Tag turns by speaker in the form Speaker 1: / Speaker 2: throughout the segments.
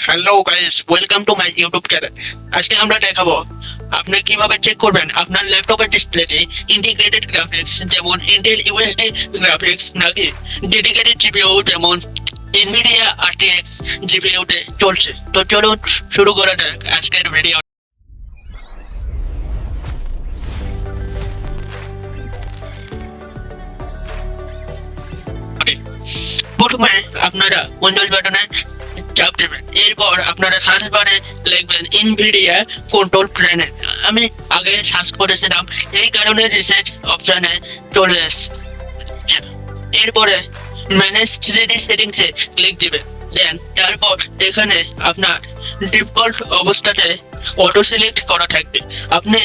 Speaker 1: Hello guys, welcome to my YouTube channel. আজকে আমরা দেখাবো আপনি কিভাবে চেক করবেন আপনার ল্যাপটপের ডিসপ্লেতে ইন্টিগ্রেটেড গ্রাফিক্স যেমন ইন্টেল ইউএসডি গ্রাফিক্স নাকি ডেডিকেটেড জিপিইউ যেমন এনভিডিয়া আরটিএক্স জিপিইউতে চলছে। তো চলুন শুরু করা যাক আজকের ভিডিও। প্রথমে আপনারা উইন্ডোজ বাটনে চাপ দেবেন, এরপর আপনারা সার্চ বারে লিখবেন এনভিডিয়া কন্ট্রোল প্যানেল। আমি আগে সার্চ করেছিলাম, এই কারণে রিসার্চ অপশনে চলে এসেছে। এরপরে ম্যানেজ 3D সেটিংসে ক্লিক দিবেন, দেন তারপর এখানে আপনার ডিফল্ট অবস্থাতে অটো সিলেক্ট করা থাকবে। আপনি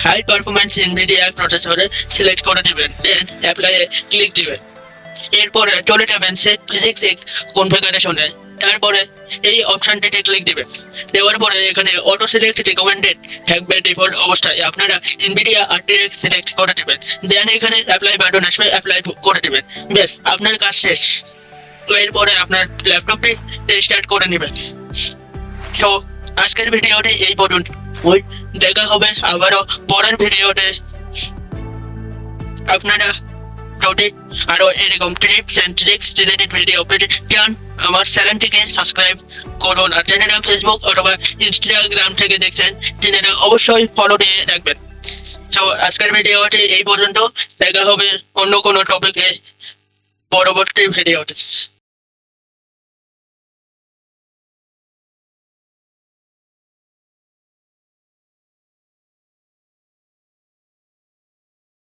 Speaker 1: হাই পারফরমেন্স এনভিডিয়া প্রসেসরে সিলেক্ট করে দিবেন, দেন অ্যাপ্লাই এ ক্লিক দিবেন। এরপরে চলে যাবেন সেট ফিজিক্স কনফিগারেশনে, তারপরে এই অপশনটিতে ক্লিক দিবেন। দেওয়ার পরে এখানে অটো সিলেক্ট রিকমেন্ডেড থাকবে ডিফল্ট অবস্থায়, আপনারা এনভিডিয়া আরটিএক্স সিলেক্ট করে দিবেন, দেন এখানে অ্যাপ্লাই বাটন আসবে, অ্যাপ্লাই করে দিবেন। বেশ, আপনার কাজ শেষ। এরপরে আপনার ল্যাপটপটি স্টার্ট করে নেবেন। তো আজকের ভিডিওটি এই পর্যন্ত, দেখা হবে আবারও পরের ভিডিওতে। আপনারা যদি আরো এরকম tips and tricks related video পেতে চান, আমার চ্যানেলটিকে সাবস্ক্রাইব করুন। আর চ্যানেলটা ফেসবুক অথবা ইনস্টাগ্রাম থেকে দেখছেন, চ্যানেলটা অবশ্যই ফলো দিয়ে রাখবেন। তো আজকের ভিডিওটি এই পর্যন্ত, দেখা হবে অন্য কোনো টপিকে পরবর্তী ভিডিওতে।